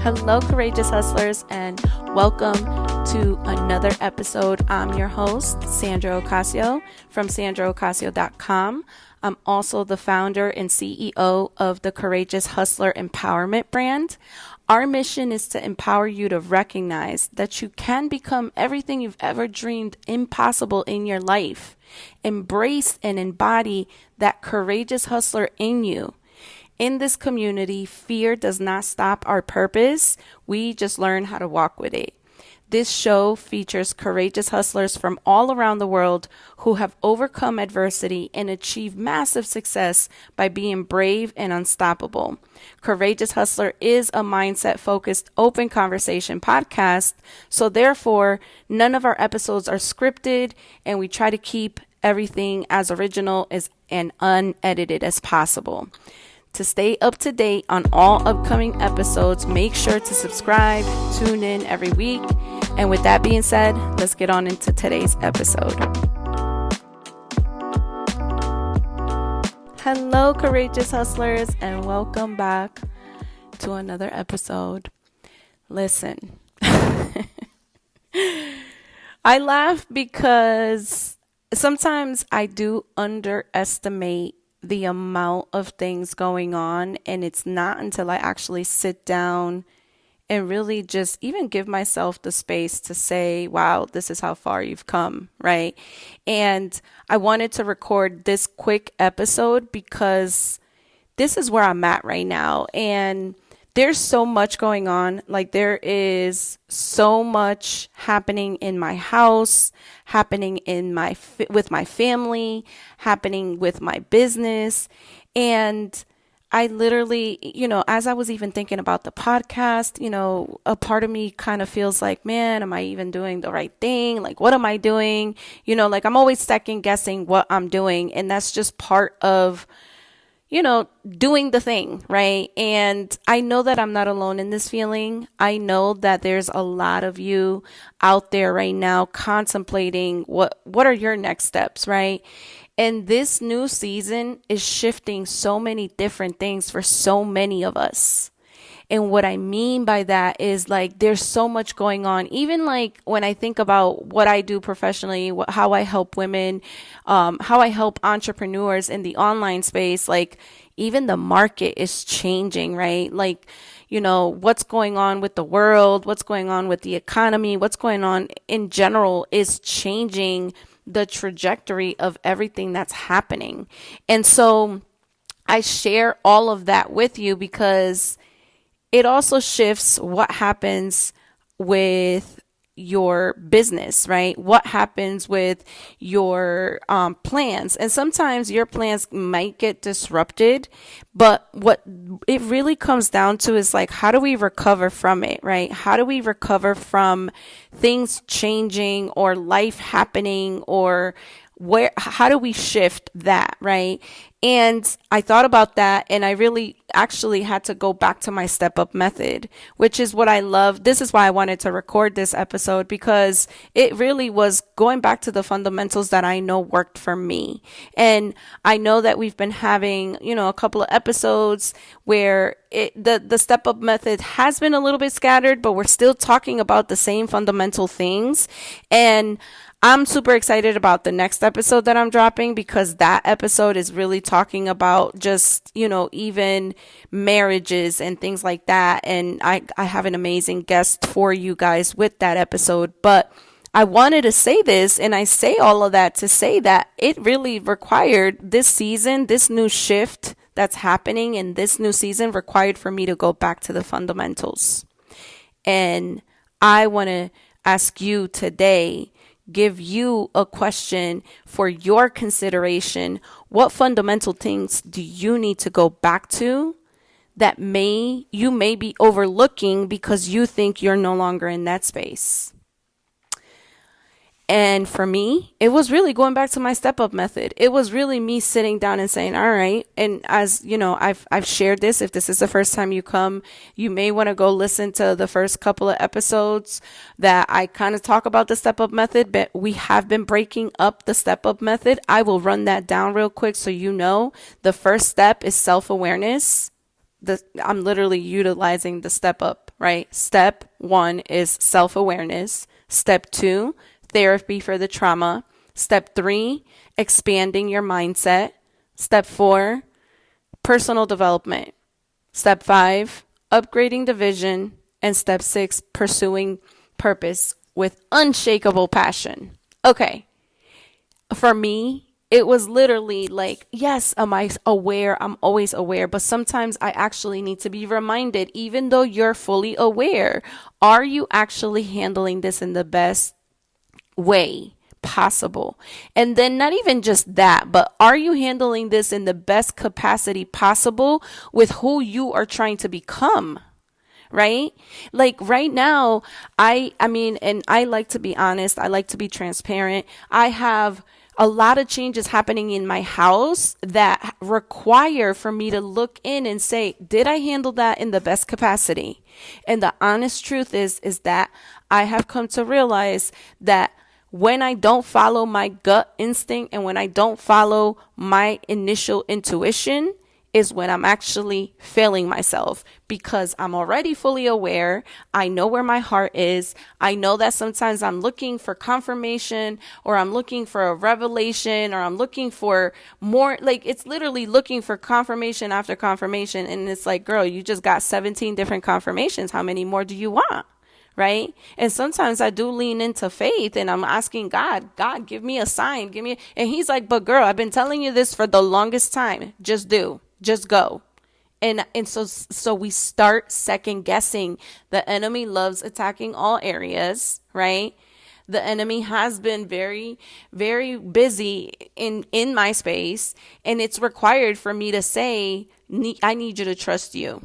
Hello, courageous hustlers, and welcome to another episode. I'm your host, Sandra Ocasio from sandraocasio.com. I'm also the founder and CEO of the Courageous Hustler Empowerment brand. Our mission is to empower you to recognize that you can become everything you've ever dreamed impossible in your life. Embrace and embody that courageous hustler in you. In this community, fear does not stop our purpose. We just learn how to walk with it. This show features courageous hustlers from all around the world who have overcome adversity and achieved massive success by being brave and unstoppable. Courageous Hustler is a mindset-focused open conversation podcast, so therefore, none of our episodes are scripted, and we try to keep everything as original and unedited as possible. To stay up to date on all upcoming episodes, make sure to subscribe, tune in every week. And with that being said, let's get on into today's episode. Hello, courageous hustlers, and welcome back to another episode. Listen, I laugh because sometimes I do underestimate the amount of things going on, and it's not until I actually sit down and really just even give myself the space to say, wow, this is how far you've come, right? And I wanted to record this quick episode because this is where I'm at right now, and there's so much going on. Like, there is so much happening in my house, happening with my family, happening with my business. And I literally, as I was even thinking about the podcast, a part of me kind of feels like, man, am I even doing the right thing? Like, what am I doing? I'm always second guessing what I'm doing. And that's just part of doing the thing, right? And I know that I'm not alone in this feeling. I know that there's a lot of you out there right now contemplating what are your next steps, right? And this new season is shifting so many different things for so many of us. And what I mean by that is, like, there's so much going on. Even like when I think about what I do professionally, how I help women, how I help entrepreneurs in the online space, like even the market is changing, right? Like, what's going on with the world, what's going on with the economy, what's going on in general is changing the trajectory of everything that's happening. And so I share all of that with you because it also shifts what happens with your business, right? What happens with your plans. And sometimes your plans might get disrupted, but what it really comes down to is, like, how do we recover from it, right? How do we recover from things changing or life happening, or how do we shift that, right? And I thought about that, and I really actually had to go back to my step up method, which is what I love. This is why I wanted to record this episode, because it really was going back to the fundamentals that I know worked for me. And I know that we've been having, a couple of episodes where the step up method has been a little bit scattered, but we're still talking about the same fundamental things. And I'm super excited about the next episode that I'm dropping, because that episode is really talking about just, even marriages and things like that. And I have an amazing guest for you guys with that episode. But I wanted to say this, and I say all of that to say that it really required this season, this new shift that's happening in this new season required for me to go back to the fundamentals. And I want to ask you today, give you a question for your consideration. What fundamental things do you need to go back to that you may be overlooking because you think you're no longer in that space? And for me, it was really going back to my step up method. It was really me sitting down and saying, all right. And as you know, I've shared this. If this is the first time you come, you may want to go listen to the first couple of episodes that I kind of talk about the step up method, but we have been breaking up the step up method. I will run that down real quick. So, the first step is self-awareness. I'm literally utilizing the step up right? Step one is self-awareness. Step two, therapy for the trauma. Step three, expanding your mindset. Step four, personal development. Step five, upgrading the vision. And step six, pursuing purpose with unshakable passion. Okay, for me, it was literally like, yes, am I aware? I'm always aware, but sometimes I actually need to be reminded, even though you're fully aware, are you actually handling this in the best way possible? And then not even just that, but are you handling this in the best capacity possible with who you are trying to become? Right? Like right now, I mean, and I like to be honest, I like to be transparent. I have a lot of changes happening in my house that require for me to look in and say, did I handle that in the best capacity? And the honest truth is that I have come to realize that when I don't follow my gut instinct and when I don't follow my initial intuition, is when I'm actually failing myself, because I'm already fully aware. I know where my heart is. I know that sometimes I'm looking for confirmation, or I'm looking for a revelation, or I'm looking for more. Like, it's literally looking for confirmation after confirmation. And it's like, girl, you just got 17 different confirmations. How many more do you want? Right? And sometimes I do lean into faith and I'm asking God, give me a sign, and he's like, but girl, I've been telling you this for the longest time. Just go. And so we start second guessing. The enemy loves attacking all areas, right? The enemy has been very, very busy in my space, and it's required for me to say, I need you to trust you,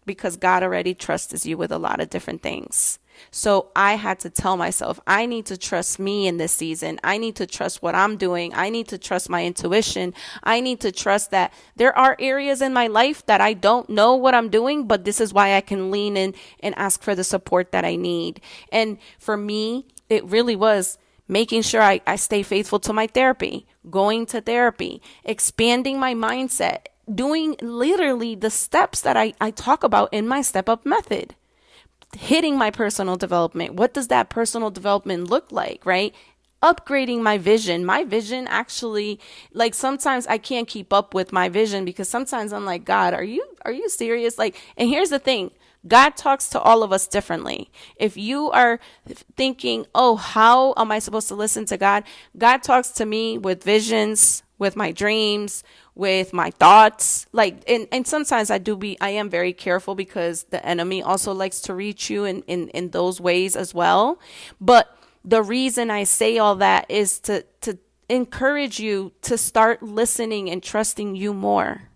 because God already trusts you with a lot of different things. So I had to tell myself, I need to trust me in this season. I need to trust what I'm doing. I need to trust my intuition. I need to trust that there are areas in my life that I don't know what I'm doing, but this is why I can lean in and ask for the support that I need. And for me, it really was making sure I stay faithful to my therapy, going to therapy, expanding my mindset, doing literally the steps that I talk about in my step up method. Hitting my personal development. What does that personal development look like, right? Upgrading my vision. My vision actually, like, sometimes I can't keep up with my vision, because sometimes I'm like, God, are you serious? Like, and here's the thing. God talks to all of us differently. If you are thinking, oh, how am I supposed to listen to God? God talks to me with visions, with my dreams, with my thoughts. Like, and sometimes I am very careful, because the enemy also likes to reach you in those ways as well. But the reason I say all that is to encourage you to start listening and trusting you more.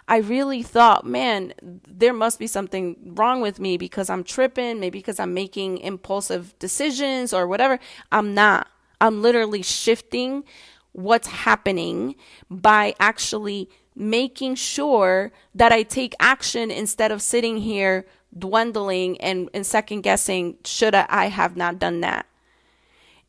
I really thought, man, there must be something wrong with me, because I'm tripping, maybe because I'm making impulsive decisions or whatever. I'm not. I'm literally shifting what's happening by actually making sure that I take action instead of sitting here dwindling and second guessing, should I have not done that?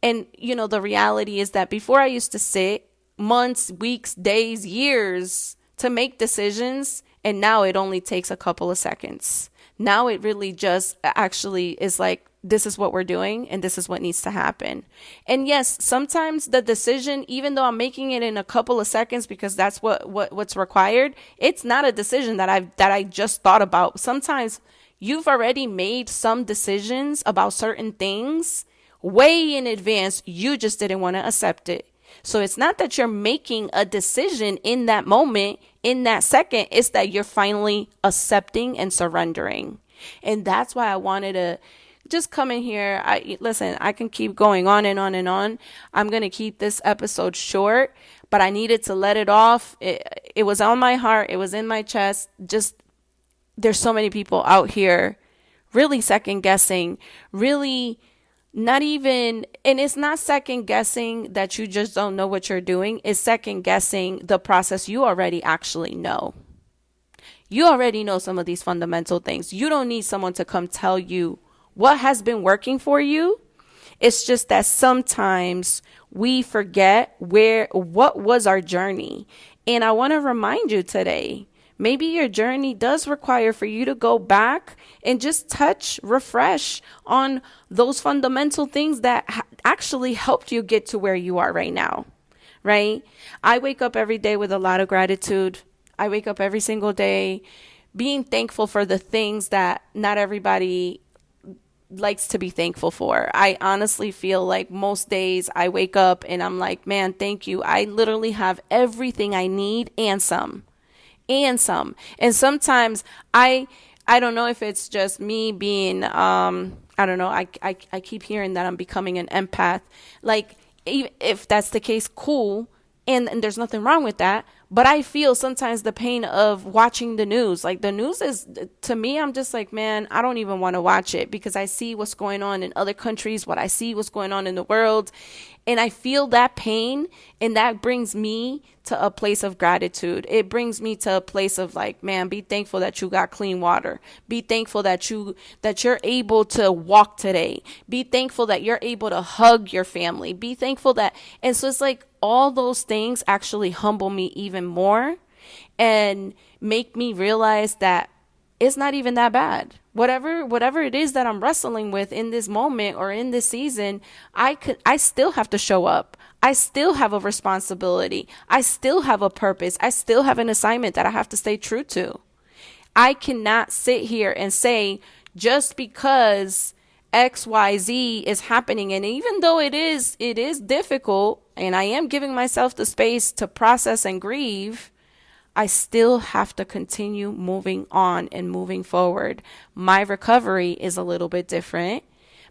And, the reality is that before I used to sit months, weeks, days, years to make decisions, and now it only takes a couple of seconds. Now it really just actually is like, this is what we're doing and this is what needs to happen. And yes, sometimes the decision, even though I'm making it in a couple of seconds because that's what's required, it's not a decision that I just thought about. Sometimes you've already made some decisions about certain things way in advance. You just didn't want to accept it. So it's not that you're making a decision in that moment, in that second. It's that you're finally accepting and surrendering. And that's why I wanted to just come in here. I can keep going on and on and on. I'm going to keep this episode short, but I needed to let it off. It was on my heart. It was in my chest. Just, there's so many people out here really second guessing, really not even, and it's not second guessing that you just don't know what you're doing. It's second guessing the process you already actually know. You already know some of these fundamental things. You don't need someone to come tell you what has been working for you. It's just that sometimes we forget what was our journey. And I want to remind you today, Maybe your journey does require for you to go back and just refresh on those fundamental things that actually helped you get to where you are right now, right? I wake up every day with a lot of gratitude. I wake up every single day being thankful for the things that not everybody likes to be thankful for. I honestly feel like most days I wake up and I'm like, man, thank you. I literally have everything I need and some. And some. And sometimes I don't know if it's just me being I don't know, I keep hearing that I'm becoming an empath. Like, if that's the case, cool. And there's nothing wrong with that. But I feel sometimes the pain of watching the news. Like, the news is, to me, I'm just like, man, I don't even want to watch it because I see what's going on in other countries, what I see what's going on in the world. And I feel that pain, and that brings me to a place of gratitude. It brings me to a place of like, man, be thankful that you got clean water. Be thankful that you're able to walk today. Be thankful that you're able to hug your family. Be thankful that, and so it's like all those things actually humble me even more and make me realize that it's not even that bad. Whatever it is that I'm wrestling with in this moment or in this season, I still have to show up. I still have a responsibility. I still have a purpose. I still have an assignment that I have to stay true to. I cannot sit here and say just because XYZ is happening, and even though it is difficult, and I am giving myself the space to process and grieve, I still have to continue moving on and moving forward. My recovery is a little bit different.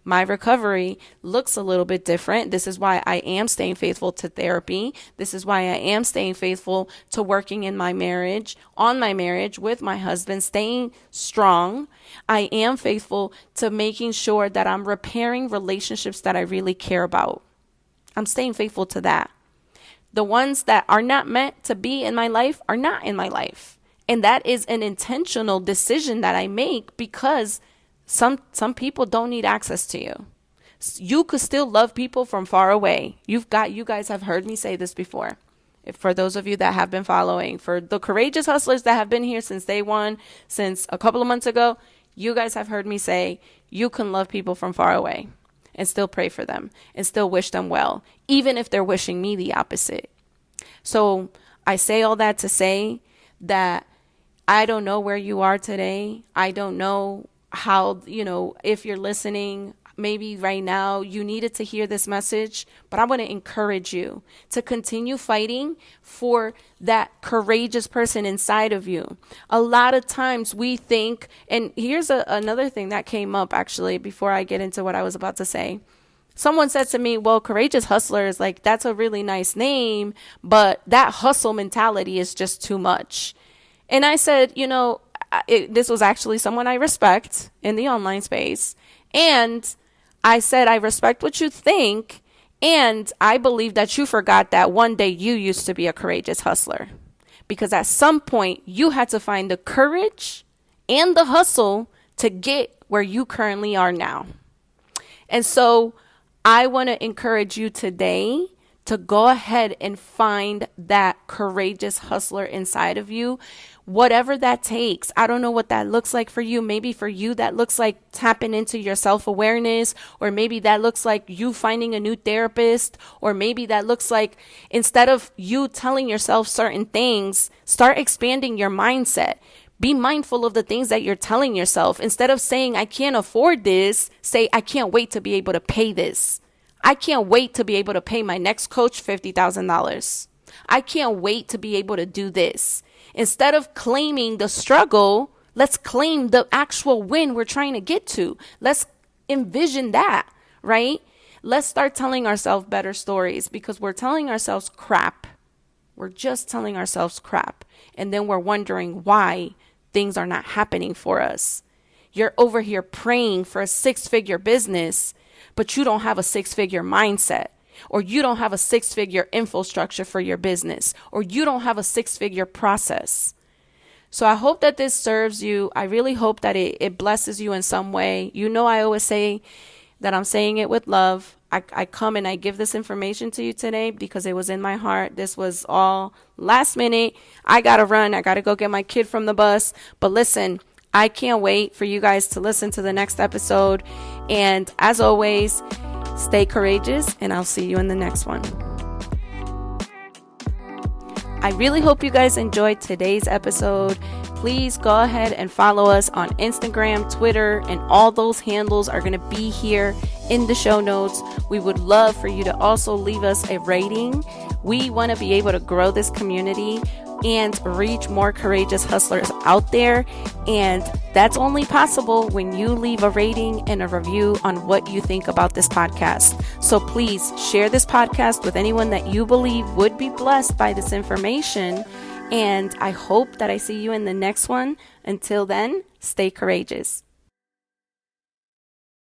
My recovery looks a little bit different. This is why I am staying faithful to therapy. This is why I am staying faithful to working in my marriage, on my marriage with my husband, staying strong. I am faithful to making sure that I'm repairing relationships that I really care about. I'm staying faithful to that. The ones that are not meant to be in my life are not in my life. And that is an intentional decision that I make because some people don't need access to you. You could still love people from far away. You guys have heard me say this before. For those of you that have been following, for the courageous hustlers that have been here since day one, since a couple of months ago, you guys have heard me say you can love people from far away and still pray for them and still wish them well, even if they're wishing me the opposite. So I say all that to say that I don't know where you are today. I don't know how, if you're listening, maybe right now you needed to hear this message, but I want to encourage you to continue fighting for that courageous person inside of you. A lot of times we think, and here's another thing that came up actually before I get into what I was about to say. Someone said to me, well, courageous hustler is like, that's a really nice name, but that hustle mentality is just too much. And I said, this was actually someone I respect in the online space. And I said, I respect what you think. And I believe that you forgot that one day you used to be a courageous hustler. Because at some point you had to find the courage and the hustle to get where you currently are now. And so I want to encourage you today to go ahead and find that courageous hustler inside of you, whatever that takes. I don't know what that looks like for you. Maybe for you, that looks like tapping into your self-awareness, or maybe that looks like you finding a new therapist, or maybe that looks like instead of you telling yourself certain things, start expanding your mindset. Be mindful of the things that you're telling yourself. Instead of saying, I can't afford this, say, I can't wait to be able to pay this. I can't wait to be able to pay my next coach $50,000. I can't wait to be able to do this. Instead of claiming the struggle, let's claim the actual win we're trying to get to. Let's envision that, right? Let's start telling ourselves better stories, because we're telling ourselves crap. We're just telling ourselves crap. And then we're wondering why things are not happening for us. You're over here praying for a 6-figure business, but you don't have a 6-figure mindset, or you don't have a 6-figure infrastructure for your business, or you don't have a 6-figure process. So I hope that this serves you. I really hope that it blesses you in some way. I always say that I'm saying it with love. I come and I give this information to you today because it was in my heart. This was all last minute. I got to run. I got to go get my kid from the bus. But listen, I can't wait for you guys to listen to the next episode. And as always, stay courageous, and I'll see you in the next one. I really hope you guys enjoyed today's episode. Please go ahead and follow us on Instagram, Twitter, and all those handles are going to be here in the show notes. We would love for you to also leave us a rating. We want to be able to grow this community and reach more courageous hustlers out there. And that's only possible when you leave a rating and a review on what you think about this podcast. So please share this podcast with anyone that you believe would be blessed by this information. And I hope that I see you in the next one. Until then, stay courageous.